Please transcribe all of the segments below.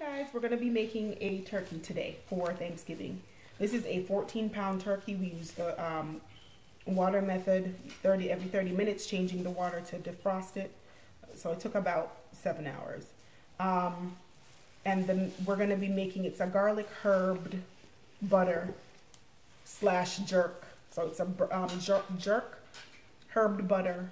Guys, we're going to be making a turkey today for Thanksgiving. This is a 14-pound turkey. We use the water method, every 30 minutes, changing the water to defrost it. So it took about 7 hours. And then we're going to be making, it's a garlic herbed butter slash jerk. So it's a jerk herbed butter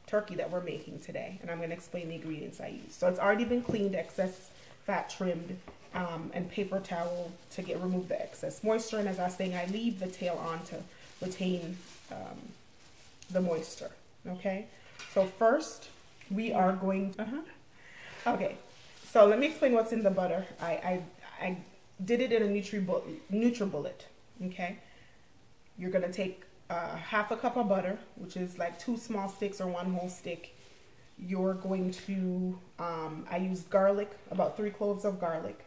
turkey that we're making today. And I'm going to explain the ingredients I use. So it's already been cleaned, excess fat trimmed, and paper towel to remove the excess moisture. And as I was saying, I leave the tail on to retain the moisture. Okay, so first we are going okay, so let me explain what's in the butter. I did it in a NutriBullet. Okay, you're gonna take half a cup of butter, which is like 2 small sticks or 1 whole stick. You're going to I used garlic, about 3 cloves of garlic.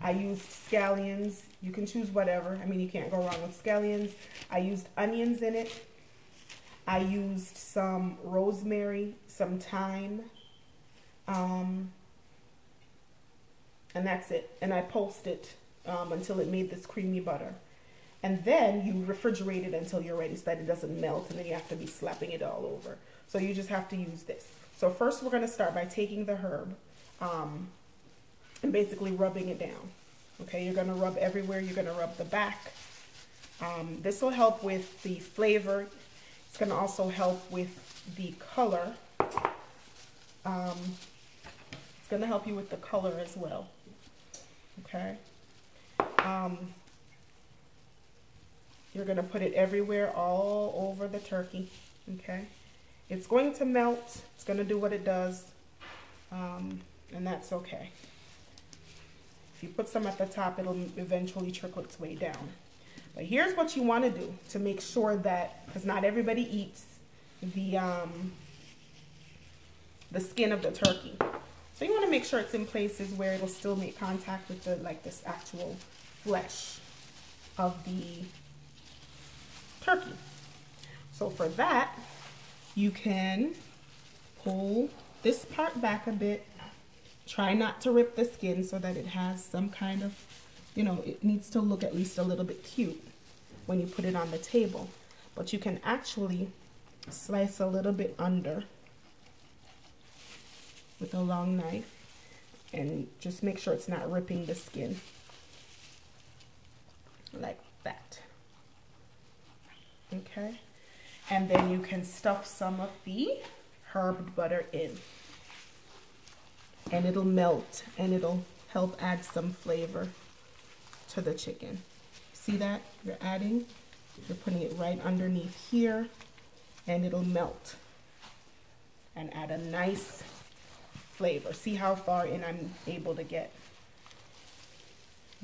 I used scallions. You can choose whatever. I mean, you can't go wrong with scallions. I used onions in it. I used some rosemary, some thyme, and that's it. And I pulsed it until it made this creamy butter. And then you refrigerate it until you're ready so that it doesn't melt, and then you have to be slapping it all over. So you just have to use this. So first we're going to start by taking the herb and basically rubbing it down. Okay, you're going to rub everywhere. You're going to rub the back. This will help with the flavor. It's going to also help with the color. It's going to help you with the color as well. Okay. You're going to put it everywhere, all over the turkey. Okay. It's going to melt. It's going to do what it does. And that's okay. If you put some at the top, it'll eventually trickle its way down. But here's what you want to do to make sure that, because not everybody eats the skin of the turkey. So you want to make sure it's in places where it'll still make contact with this actual flesh of the turkey. So for that, you can pull this part back a bit. Try not to rip the skin so that it has some kind of, it needs to look at least a little bit cute when you put it on the table. But you can actually slice a little bit under with a long knife and just make sure it's not ripping the skin like that. Okay, and then you can stuff some of the herbed butter in, and it'll melt and it'll help add some flavor to the chicken. See that? You're putting it right underneath here, and it'll melt and add a nice flavor. See how far in I'm able to get?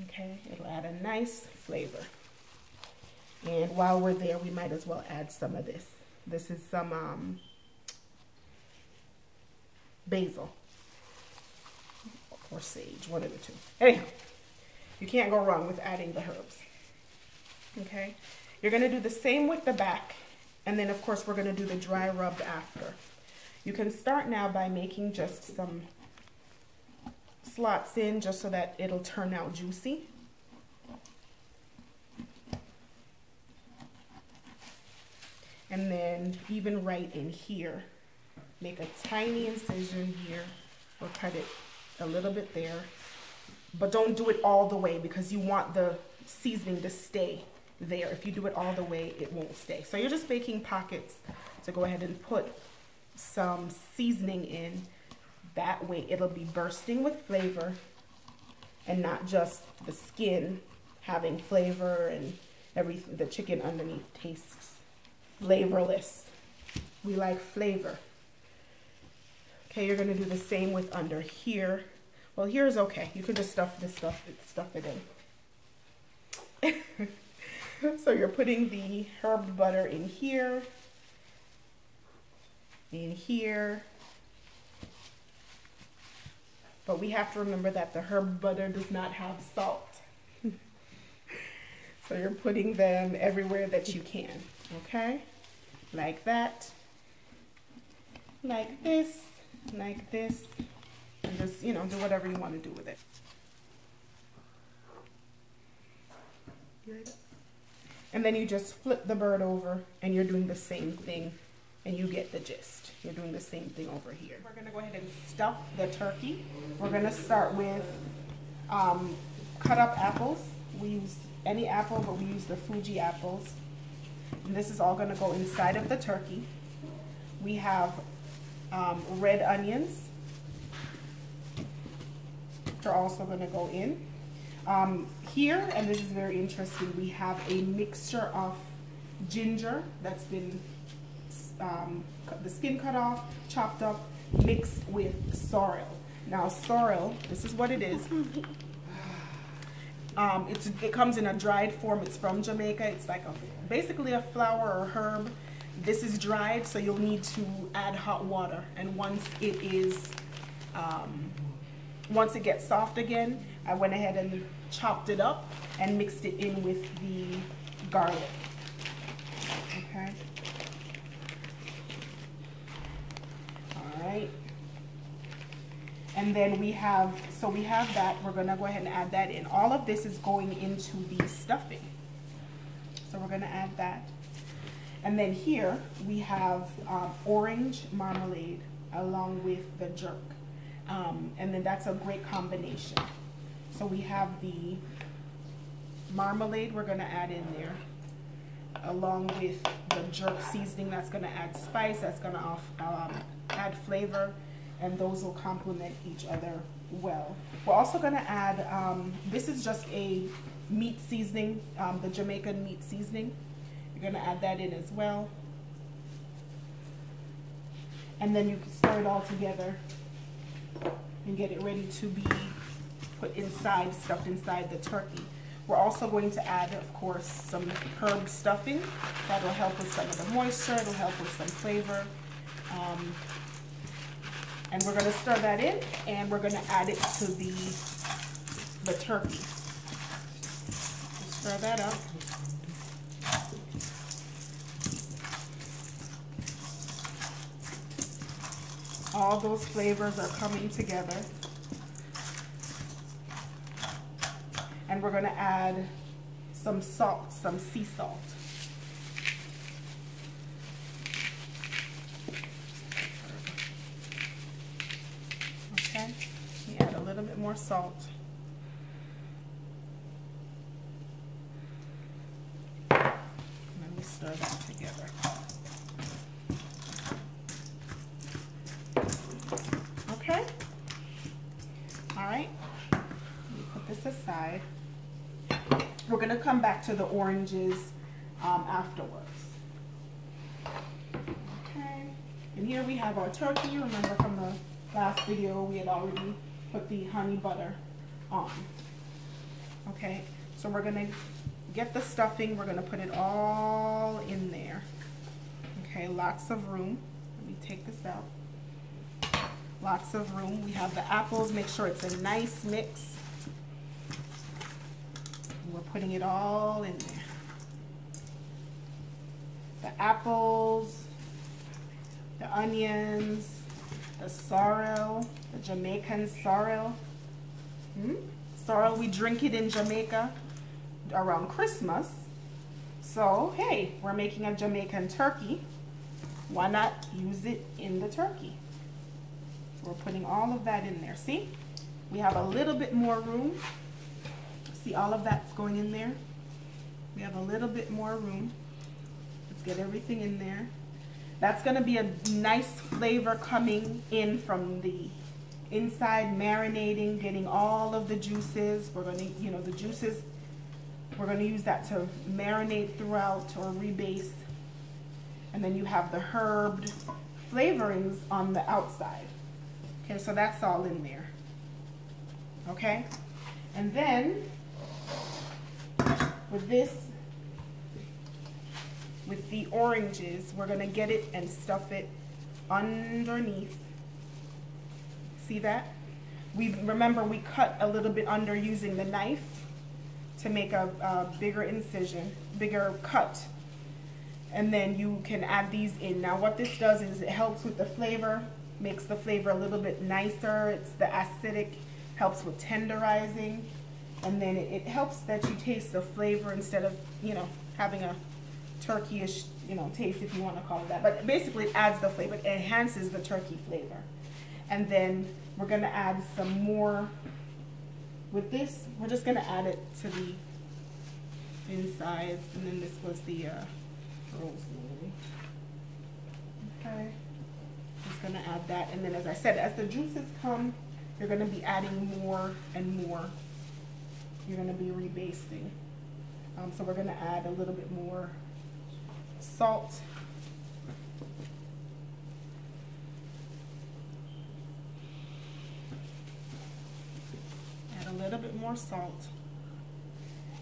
Okay, it'll add a nice flavor. And while we're there, we might as well add some of this. This is some basil or sage, one of the two. Anyhow, you can't go wrong with adding the herbs. Okay, you're going to do the same with the back, and then of course we're going to do the dry rub after. You can start now by making just some slots in, just so that it'll turn out juicy. And then even right in here, make a tiny incision here, or cut it a little bit there. But don't do it all the way, because you want the seasoning to stay there. If you do it all the way, it won't stay. So you're just making pockets to go ahead and put some seasoning in. That way it'll be bursting with flavor and not just the skin having flavor and everything. The chicken underneath tastes flavorless. We like flavor. Okay, you're going to do the same with under here. Well, here's okay. You can just stuff it in. So you're putting the herb butter in here, but we have to remember that the herb butter does not have salt. So you're putting them everywhere that you can, okay? Like that, like this, and just, you know, do whatever you want to do with it. And then you just flip the bird over and you're doing the same thing, and you get the gist. You're doing the same thing over here. We're gonna go ahead and stuff the turkey. We're gonna start with cut up apples. We use any apple, but we use the Fuji apples. And this is all gonna go inside of the turkey. We have red onions, which are also gonna go in. Here, and this is very interesting, we have a mixture of ginger that's been the skin cut off, chopped up, mixed with sorrel. Now sorrel, this is what it is. It comes in a dried form. It's from Jamaica. It's like basically a flower or herb. This is dried, so you'll need to add hot water. And once it gets soft again, I went ahead and chopped it up and mixed it in with the garlic. Okay. All right. And then we have that. We're gonna go ahead and add that in. All of this is going into the stuffing. So we're gonna add that. And then here we have orange marmalade along with the jerk. And then that's a great combination. So we have the marmalade we're gonna add in there, along with the jerk seasoning that's gonna add spice, that's gonna add flavor, and those will complement each other well. We're also gonna add, this is just a meat seasoning, the Jamaican meat seasoning. You're gonna add that in as well. And then you can stir it all together and get it ready to be put inside, stuffed inside the turkey. We're also going to add, of course, some herb stuffing. That'll help with some of the moisture, it'll help with some flavor. And we're gonna stir that in, and we're gonna add it to the turkey. Stir that up. All those flavors are coming together. And we're gonna add some salt, some sea salt. Okay, we add a little bit more salt. And then we stir that together. Okay, all right, let me put this aside. We're gonna come back to the oranges afterwards. Okay, and here we have our turkey. Remember from the last video, we had already put the honey butter on. Okay, so we're gonna get the stuffing, we're gonna put it all in there. Okay, lots of room. Let me take this out. Lots of room. We have the apples, make sure it's a nice mix. We're putting it all in there. The apples, the onions, the sorrel, the Jamaican sorrel. Sorrel, we drink it in Jamaica around Christmas. So, hey, we're making a Jamaican turkey. Why not use it in the turkey? So we're putting all of that in there. See? We have a little bit more room. See, all of that's going in there. We have a little bit more room. Let's get everything in there. That's going to be a nice flavor coming in from the inside, marinating, getting all of the juices. We're going to, you know, the juices, we're going to use that to marinate throughout or rebase. And then you have the herbed flavorings on the outside. Okay, so that's all in there. Okay? And then with this, with the oranges, we're gonna get it and stuff it underneath. See that? Remember we cut a little bit under using the knife to make a bigger incision, bigger cut. And then you can add these in. Now what this does is it helps with the flavor. makes the flavor a little bit nicer. It's the acidic, helps with tenderizing, and then it helps that you taste the flavor instead of, you know, having a turkey-ish, you know, taste, if you want to call it that. But basically it adds the flavor, it enhances the turkey flavor. And then we're going to add some more. With this, we're just going to add it to the inside, and then this was the rosemary. Okay, just going to add that, and then as I said, as the juices come, you're going to be adding more and more. You're going to be rebasting. So we're going to add a little bit more salt. Add a little bit more salt.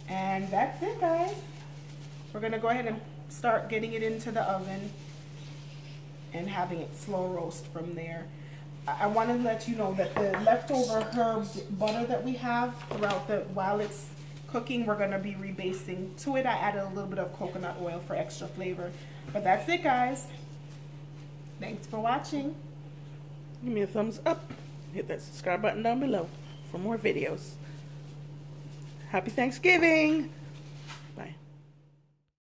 And that's it, guys. We're going to go ahead and start getting it into the oven and having it slow roast from there. I want to let you know that the leftover herbed butter that we have throughout while it's cooking, we're going to be rebasting to it. I added a little bit of coconut oil for extra flavor. But that's it, guys. Thanks for watching. Give me a thumbs up. Hit that subscribe button down below for more videos. Happy Thanksgiving!